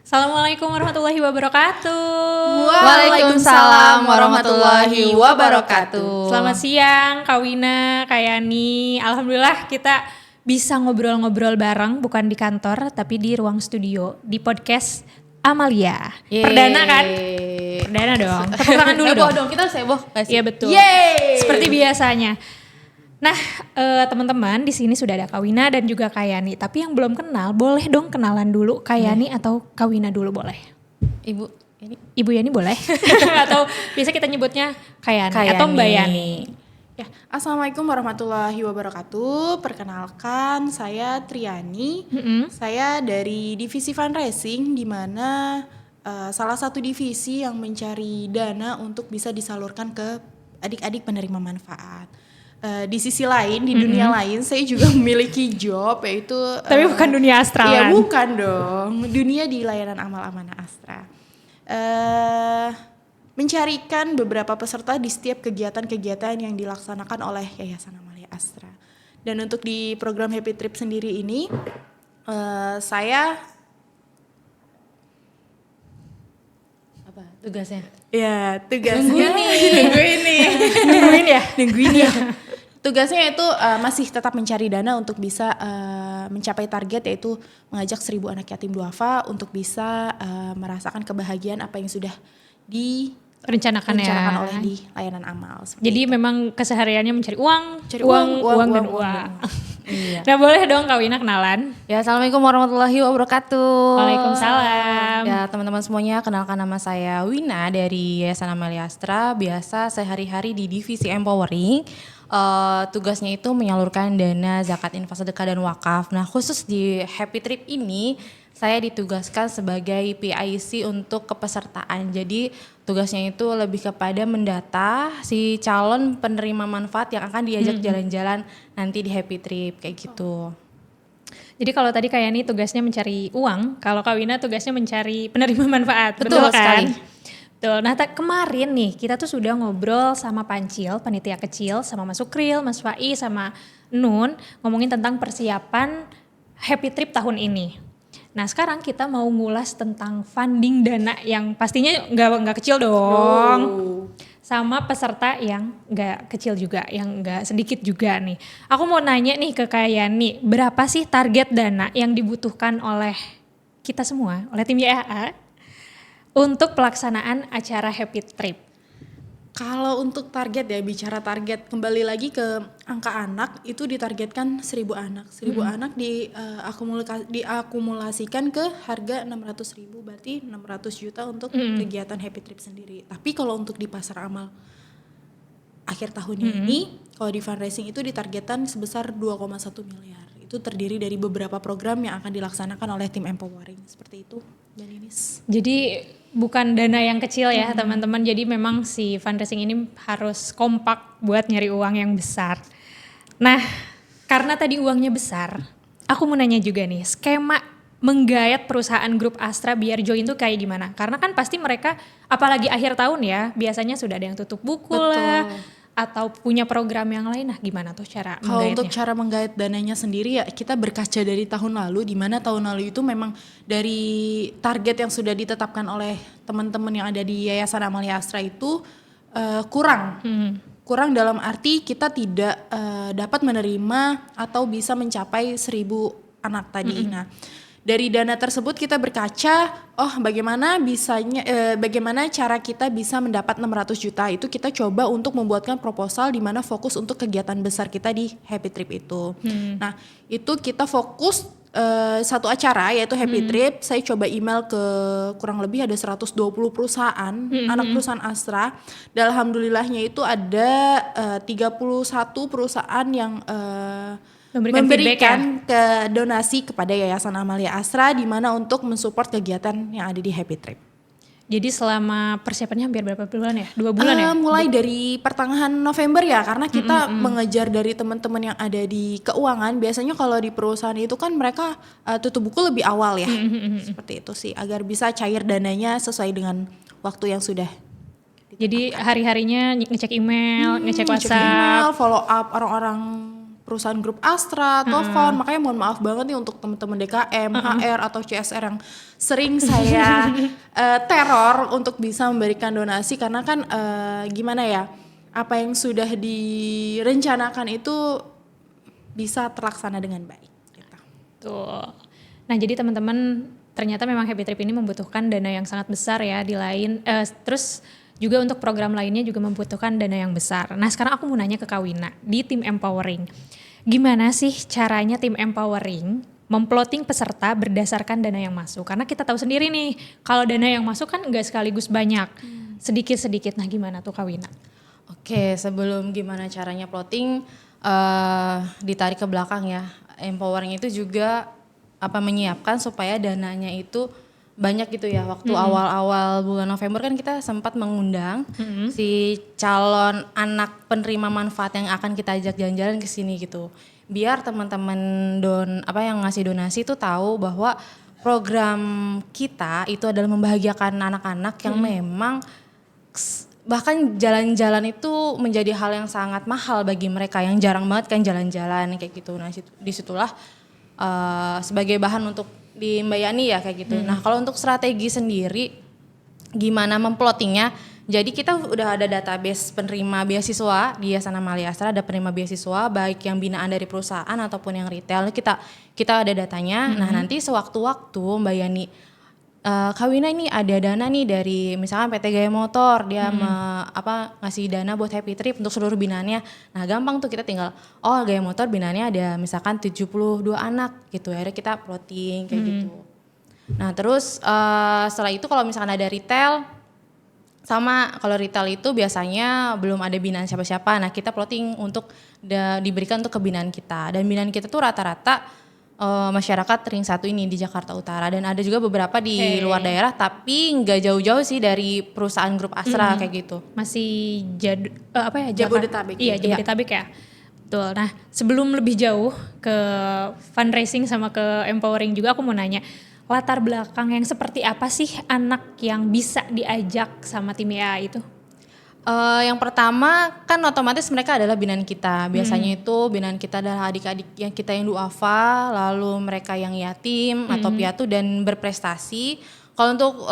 Assalamualaikum warahmatullahi wabarakatuh. Waalaikumsalam warahmatullahi wabarakatuh. Selamat siang Kak Wina, Kak Yani. Alhamdulillah kita bisa ngobrol-ngobrol bareng, bukan di kantor tapi di ruang studio, di podcast Amalia. Perdana kan? Perdana dong. Tepuk tangan dulu dong. Kita heboh. Iya betul. Yeay. Seperti biasanya. Nah, teman-teman di sini sudah ada Kak Wina dan juga Kak Yani. Tapi yang belum kenal, boleh dong kenalan dulu Kak Yani atau Kak Wina dulu boleh. Ibu Yani boleh. Atau biasa kita nyebutnya Kak Yani atau Mbak Yani. Ya, Assalamualaikum warahmatullahi wabarakatuh. Perkenalkan, saya Triani. Saya dari divisi fundraising, di mana salah satu divisi yang mencari dana untuk bisa disalurkan ke adik-adik penerima manfaat. Di sisi lain, di dunia lain, saya juga memiliki job, yaitu tapi bukan dunia astral. Iya, bukan dong. Dunia di layanan amal amanah Astra. Mencarikan beberapa peserta di setiap kegiatan-kegiatan yang dilaksanakan oleh Yayasan Amalia Astra. Dan untuk di program Happy Trip sendiri ini, saya Tugasnya. ya tugasnya nungguin ya. Tugasnya itu masih tetap mencari dana untuk bisa mencapai target, yaitu mengajak 1.000 anak yatim duafa untuk bisa merasakan kebahagiaan apa yang sudah Rencanakan oleh di layanan amal. Jadi itu. Memang kesehariannya mencari uang dan uang. Iya. Nah boleh dong Kak Wina kenalan. Ya, Assalamualaikum warahmatullahi wabarakatuh. Waalaikumsalam. Ya, teman-teman semuanya, kenalkan nama saya Wina dari Yayasan Amalia Astra. Biasa sehari-hari di divisi empowering. Tugasnya itu menyalurkan dana zakat, infak, sedekah dan wakaf. Nah, khusus di Happy Trip ini saya ditugaskan sebagai PIC untuk kepesertaan. Jadi tugasnya itu lebih kepada mendata si calon penerima manfaat yang akan diajak jalan-jalan nanti di Happy Trip kayak gitu. Jadi kalau tadi Kak Yani tugasnya mencari uang, kalau Kak Wina tugasnya mencari penerima manfaat. Betul kan? sekali. Betul. Nah kemarin nih kita tuh sudah ngobrol sama Pancil, panitia kecil, sama Mas Sukril, Mas Fai, sama Nun, ngomongin tentang persiapan Happy Trip tahun ini. Nah sekarang kita mau ngulas tentang funding dana yang pastinya nggak kecil dong. Sama peserta yang nggak kecil juga, yang nggak sedikit juga nih. Aku mau nanya nih ke Kak Yani, berapa sih target dana yang dibutuhkan oleh kita semua, oleh tim YAA untuk pelaksanaan acara Happy Trip? Kalau untuk target ya, bicara target, kembali lagi ke angka anak, itu ditargetkan 1.000 anak. 1.000 anak diakumulasikan ke harga 600.000, berarti 600 juta untuk kegiatan Happy Trip sendiri. Tapi kalau untuk di pasar amal akhir tahun ini, kalau di fundraising itu ditargetkan sebesar 2,1 miliar. Itu terdiri dari beberapa program yang akan dilaksanakan oleh tim empowering. Seperti itu, Mbak Ninis. Jadi bukan dana yang kecil ya teman-teman, jadi memang si fundraising ini harus kompak buat nyari uang yang besar. Nah karena tadi uangnya besar, aku mau nanya juga nih, skema menggayat perusahaan grup Astra biar join tuh kayak gimana? Karena kan pasti mereka, apalagi akhir tahun ya, biasanya sudah ada yang tutup buku lah, atau punya program yang lain. Nah gimana tuh cara menggayatnya? Kalau untuk cara menggayat dananya sendiri ya, kita berkaca dari tahun lalu, di mana tahun lalu itu memang dari target yang sudah ditetapkan oleh teman-teman yang ada di Yayasan Amalia Astra itu kurang. Kurang dalam arti kita tidak dapat menerima atau bisa mencapai 1.000 anak tadi. Nah, dari dana tersebut kita berkaca, bagaimana cara kita bisa mendapat 600 juta. Itu kita coba untuk membuatkan proposal di mana fokus untuk kegiatan besar kita di Happy Trip itu. Nah, itu kita fokus satu acara, yaitu Happy Trip. Saya coba email ke kurang lebih ada 120 perusahaan, anak perusahaan Astra. Dan alhamdulillahnya itu ada 31 perusahaan yang memberikan ke donasi kepada Yayasan Amalia Astra, di mana untuk mensupport kegiatan yang ada di Happy Trip. Jadi selama persiapannya hampir berapa bulan ya? 2 bulan ya? Mulai dari pertengahan November ya, karena kita mengejar dari teman-teman yang ada di keuangan. Biasanya kalau di perusahaan itu kan mereka tutup buku lebih awal ya, seperti itu sih, agar bisa cair dananya sesuai dengan waktu yang sudah. Jadi hari-harinya ngecek email, ngecek WhatsApp, email, follow up orang-orang perusahaan grup Astra, Tovan. Makanya mohon maaf banget nih untuk teman-teman DKM, HR atau CSR yang sering saya teror untuk bisa memberikan donasi karena kan gimana ya, apa yang sudah direncanakan itu bisa terlaksana dengan baik. Gitu. Tuh. Nah jadi teman-teman ternyata memang Happy Trip ini membutuhkan dana yang sangat besar ya terus juga untuk program lainnya juga membutuhkan dana yang besar. Nah sekarang aku mau nanya ke Kak Wina di tim Empowering. Gimana sih caranya tim Empowering memploting peserta berdasarkan dana yang masuk? Karena kita tahu sendiri nih kalau dana yang masuk kan nggak sekaligus banyak, sedikit-sedikit. Nah gimana tuh Kak Wina? Oke, sebelum gimana caranya plotting, ditarik ke belakang ya. Empowering itu juga menyiapkan supaya dananya itu banyak gitu ya. Waktu awal-awal bulan November kan kita sempat mengundang si calon anak penerima manfaat yang akan kita ajak jalan-jalan ke sini gitu. Biar teman-teman yang ngasih donasi itu tahu bahwa program kita itu adalah membahagiakan anak-anak yang memang bahkan jalan-jalan itu menjadi hal yang sangat mahal bagi mereka yang jarang banget kan jalan-jalan kayak gitu. Nah disitulah sebagai bahan untuk dimbayani ya kayak gitu. Nah kalau untuk strategi sendiri gimana memplotingnya, jadi kita udah ada database penerima beasiswa di Yayasan Amalia Astra, ada penerima beasiswa baik yang binaan dari perusahaan ataupun yang retail, kita ada datanya. Nah nanti sewaktu-waktu Mbak Yani, Kak Wina ini ada dana nih dari misalkan PT Gaya Motor, dia ngasih dana buat Happy Trip untuk seluruh binaannya. Nah gampang tuh kita tinggal, Gaya Motor binaannya ada misalkan 72 anak gitu ya, kita plotting kayak gitu. Nah terus setelah itu kalau misalkan ada retail, sama kalau retail itu biasanya belum ada binaan siapa-siapa, nah kita plotting untuk diberikan untuk kebinaan kita. Dan binaan kita tuh rata-rata masyarakat ring 1 ini di Jakarta Utara, dan ada juga beberapa di luar daerah tapi nggak jauh-jauh sih dari perusahaan grup Astra kayak gitu. Masih Jabodetabek. Iya Jabodetabek ya. Betul. Nah sebelum lebih jauh ke fundraising sama ke empowering juga, aku mau nanya latar belakang yang seperti apa sih anak yang bisa diajak sama tim EA itu? Yang pertama kan otomatis mereka adalah binaan kita. Biasanya itu binaan kita adalah adik-adik yang kita yang duafa, lalu mereka yang yatim atau piatu dan berprestasi. Kalau untuk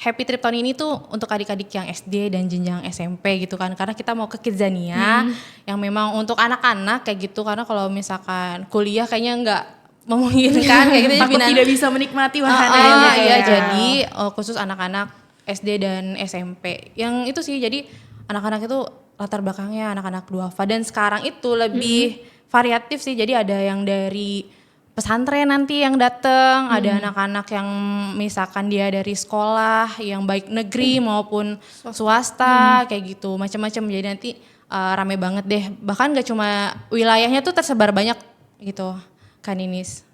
Happy Trip tahun ini tuh untuk adik-adik yang SD dan jenjang SMP gitu kan. Karena kita mau ke Kidzania yang memang untuk anak-anak kayak gitu. Karena kalau misalkan kuliah kayaknya nggak memungkinkan kayak gitu. Takut tidak bisa menikmati wahananya. Iya, jadi khusus anak-anak SD dan SMP. Yang itu sih, jadi anak-anak itu latar belakangnya anak-anak duafa, dan sekarang itu lebih variatif sih. Jadi ada yang dari pesantren nanti yang datang, ada anak-anak yang misalkan dia dari sekolah yang baik negeri maupun swasta kayak gitu, macam-macam. Jadi nanti rame banget deh. Bahkan gak cuma wilayahnya tuh tersebar banyak gitu kan Inis.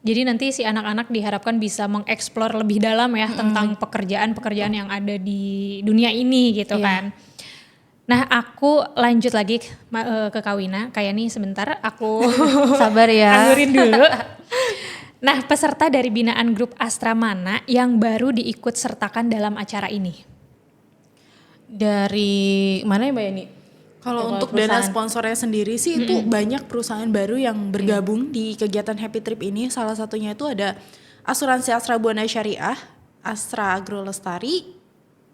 Jadi nanti si anak-anak diharapkan bisa mengeksplor lebih dalam ya tentang pekerjaan-pekerjaan yang ada di dunia ini gitu kan. Nah aku lanjut lagi ke Kak Wina, kayak nih sebentar aku sabar ya. anggurin dulu. Nah peserta dari binaan grup Astra mana yang baru diikut sertakan dalam acara ini? Dari mana ya Mbak Yani? Kalau untuk dana sponsornya sendiri sih itu banyak perusahaan baru yang bergabung di kegiatan Happy Trip ini. Salah satunya itu ada Asuransi Astra Buana Syariah, Astra Agro Lestari,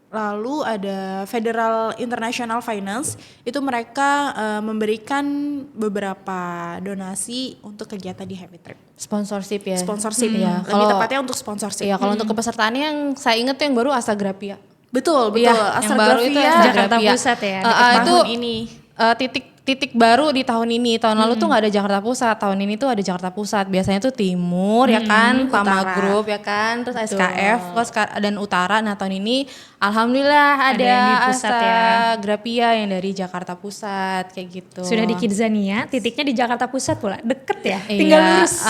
lalu ada Federal International Finance. Itu mereka memberikan beberapa donasi untuk kegiatan di Happy Trip. Sponsorship ya? Sponsorship ya, lebih tepatnya untuk sponsorship. Iya, kalau untuk kepesertaannya yang saya ingat tuh yang baru Asagrapia. Betul. Yang baru itu Jakarta Pusat ya. Itu ini titik baru di tahun ini. Tahun lalu tuh nggak ada Jakarta Pusat. Tahun ini tuh ada Jakarta Pusat. Biasanya tuh Timur ya kan, Pama Group ya kan, terus SKF dan Utara. Nah tahun ini alhamdulillah ada yang di pusat ya. Grapia yang dari Jakarta Pusat kayak gitu. Sudah di Kidzania, titiknya di Jakarta Pusat pula, deket ya. Tinggal lurus.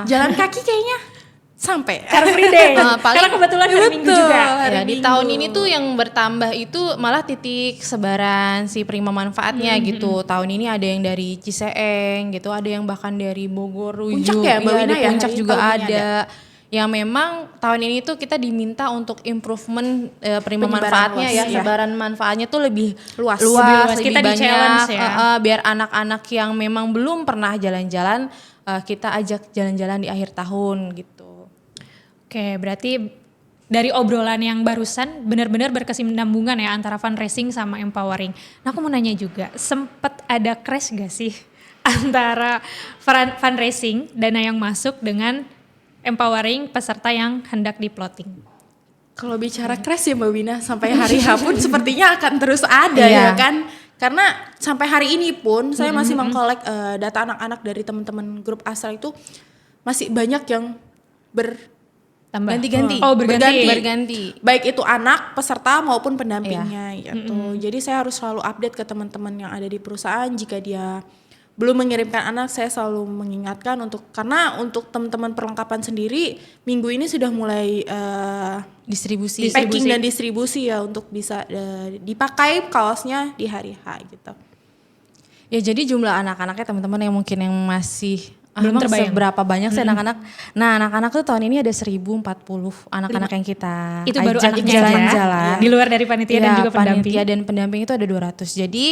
Jalan kaki kayaknya. Sampai Car Free Day. Karena kebetulan hari Minggu juga. Ya, di tahun ini tuh yang bertambah itu malah titik sebaran si prima manfaatnya gitu. Tahun ini ada yang dari Ciseeng gitu, ada yang bahkan dari Bogor, Puncak ya, Mbak Wina ya? Puncak juga ada. yang memang tahun ini tuh kita diminta untuk improvement penerima Penyebaran manfaatnya luas, ya, iya. sebaran manfaatnya tuh lebih Luas. Lebih luas. lebih Kita di-challenge banyak, ya. biar anak-anak yang memang belum pernah jalan-jalan kita ajak jalan-jalan di akhir tahun gitu. Oke, berarti dari obrolan yang barusan benar-benar berkesinambungan ya antara fundraising sama empowering. Nah aku mau nanya juga, sempet ada crash gak sih antara fundraising, dana yang masuk dengan empowering peserta yang hendak di-plotting? Kalau bicara crash ya Mbak Wina, sampai hari H pun sepertinya akan terus ada Iya. ya kan. Karena sampai hari ini pun saya masih mengkolek data anak-anak dari teman-teman grup Astra itu masih banyak yang Tambah. Ganti-ganti. Oh berganti. Berganti. baik itu anak peserta maupun pendampingnya gitu. Jadi saya harus selalu update ke teman-teman yang ada di perusahaan. Jika dia belum mengirimkan anak, saya selalu mengingatkan karena untuk teman-teman perlengkapan sendiri minggu ini sudah mulai Distribusi. packing dan distribusi ya untuk bisa dipakai kaosnya di hari H gitu. Ya jadi jumlah anak-anaknya teman-teman yang mungkin yang masih Belum emang terbayang. seberapa banyak sih anak-anak. Nah anak-anak tuh tahun ini ada 1040 anak-anak yang kita Itu baru ajak anaknya aja. jalan-jalan. Di luar dari panitia dan Iya, juga pendamping. Panitia dan pendamping itu ada 200. Jadi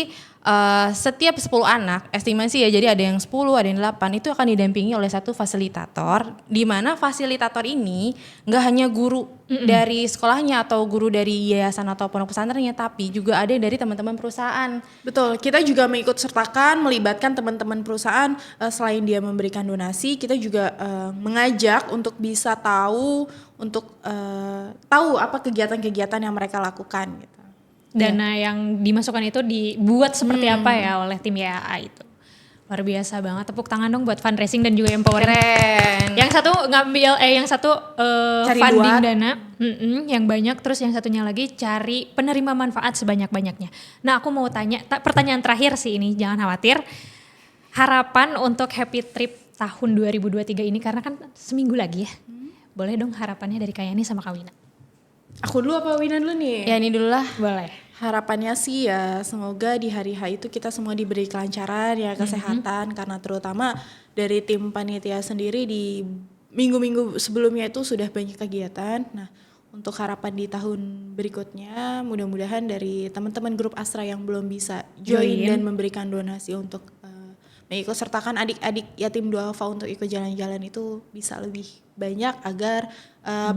setiap 10 anak, estimasi ya, jadi ada yang 10, ada yang 8, itu akan didampingi oleh satu fasilitator, di mana fasilitator ini nggak hanya guru dari sekolahnya atau guru dari yayasan atau pondok pesantrennya, tapi juga ada dari teman-teman perusahaan. Betul, kita juga mengikut sertakan, melibatkan teman-teman perusahaan selain dia memberikan donasi, kita juga mengajak untuk bisa tahu apa kegiatan-kegiatan yang mereka lakukan gitu. Dana yang dimasukkan itu dibuat seperti apa ya oleh tim YAA itu. Luar biasa banget, tepuk tangan dong buat fundraising dan juga empowering. Keren. Yang satu Cari funding duat. dana yang banyak, terus yang satunya lagi cari penerima manfaat sebanyak-banyaknya. Nah aku mau tanya, pertanyaan terakhir sih ini, jangan khawatir. Harapan untuk happy trip tahun 2023 ini, karena kan seminggu lagi ya. Boleh dong harapannya dari Kak Yani sama Kak Wina? Aku dulu apa Wina dulu nih? Ya ini dulu lah. Boleh. Harapannya sih ya semoga di hari H itu kita semua diberi kelancaran ya, kesehatan, karena terutama dari tim panitia sendiri di minggu-minggu sebelumnya itu sudah banyak kegiatan. Nah untuk harapan di tahun berikutnya mudah-mudahan dari teman-teman grup Astra yang belum bisa join dan memberikan donasi untuk mengikut sertakan adik-adik yatim duafa untuk ikut jalan-jalan itu bisa lebih banyak agar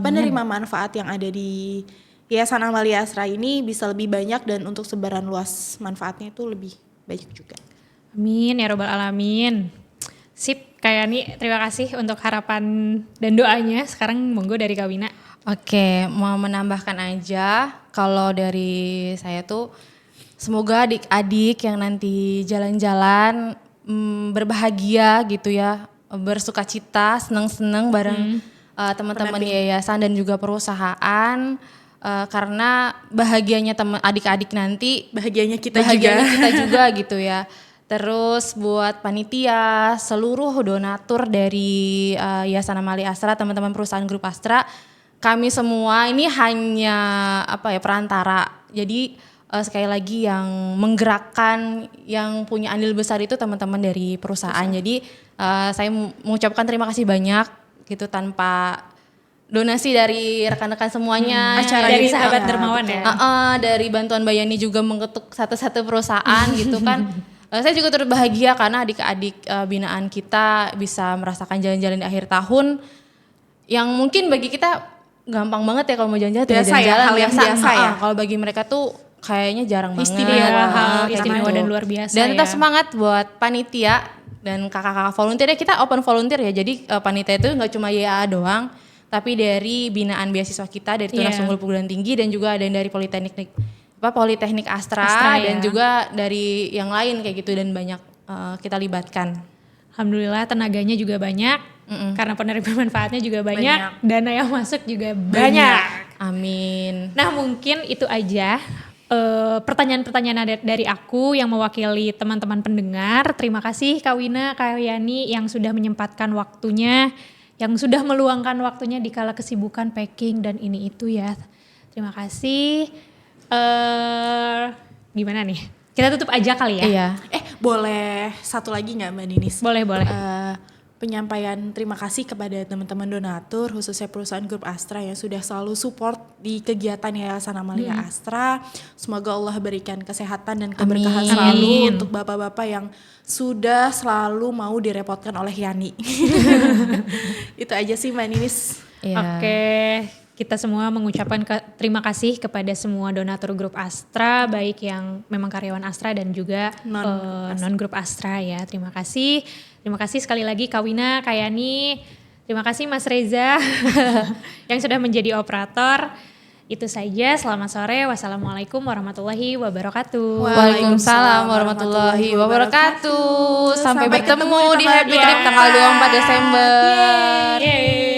penerima manfaat yang ada di Yayasan Amalia Astra ini bisa lebih banyak dan untuk sebaran luas manfaatnya itu lebih banyak juga. Amin ya robbal alamin. Sip, Kak Yani, terima kasih untuk harapan dan doanya. Sekarang monggo dari Kak Wina. Oke, mau menambahkan aja kalau dari saya tuh semoga adik-adik yang nanti jalan-jalan berbahagia gitu ya, bersukacita, senang-senang bareng teman-teman yayasan dan juga perusahaan. Karena bahagianya adik-adik nanti Bahagianya kita juga gitu ya. Terus buat panitia, seluruh donatur dari Yayasan Amalia Astra, teman-teman perusahaan grup Astra, kami semua ini hanya perantara. Jadi sekali lagi yang menggerakkan, yang punya andil besar itu teman-teman dari perusahaan. Jadi saya mengucapkan terima kasih banyak gitu, tanpa donasi dari rekan-rekan semuanya, Dari sahabat dermawan ya. dari bantuan Bayani juga mengetuk satu-satu perusahaan gitu kan. Saya juga turut bahagia karena adik-adik binaan kita bisa merasakan jalan-jalan di akhir tahun yang mungkin bagi kita gampang banget ya kalau mau jalan-jalan, Biasa ya, jalan-jalan hal yang biasa ya. Kalau bagi mereka tuh kayaknya jarang banget. Hal Kayak istimewa gitu. dan luar biasa Dan tetap ya. semangat buat panitia dan kakak-kakak volunteer ya, kita open volunteer ya. Jadi panitia itu nggak cuma YA doang, tapi dari binaan beasiswa kita dari Tunas Iya. Unggul Perguruan Tinggi dan juga ada yang dari Politeknik Astra, Astra, dan ya. juga dari yang lain kayak gitu, dan banyak kita libatkan. Alhamdulillah tenaganya juga banyak, karena penerima manfaatnya juga banyak, dana yang masuk juga banyak. Amin. Nah mungkin itu aja pertanyaan-pertanyaan dari aku yang mewakili teman-teman pendengar. Terima kasih Kak Wina, Kak Yani yang sudah menyempatkan waktunya, yang sudah meluangkan waktunya di kala kesibukan packing dan ini itu ya. Terima kasih. Gimana nih? Kita tutup aja kali ya? Iya. Boleh satu lagi nggak Mbak Ninis? Boleh. penyampaian terima kasih kepada teman-teman donatur, khususnya perusahaan Grup Astra yang sudah selalu support di kegiatan Yayasan Amalia Astra. Semoga Allah berikan kesehatan dan keberkahan Amin. selalu Amin. untuk bapak-bapak yang sudah selalu mau direpotkan oleh Yani. Itu aja sih Mbak Ninis. Iya. Oke, kita semua mengucapkan terima kasih kepada semua donatur grup Astra, baik yang memang karyawan Astra dan juga non grup Astra ya. Terima kasih sekali lagi Kak Wina, Kak Yani. Terima kasih Mas Reza yang sudah menjadi operator. Itu saja, selamat sore. Wassalamualaikum warahmatullahi wabarakatuh. Waalaikumsalam warahmatullahi wabarakatuh. Sampai bertemu di Happy Trip tanggal 24 Desember. Yeay.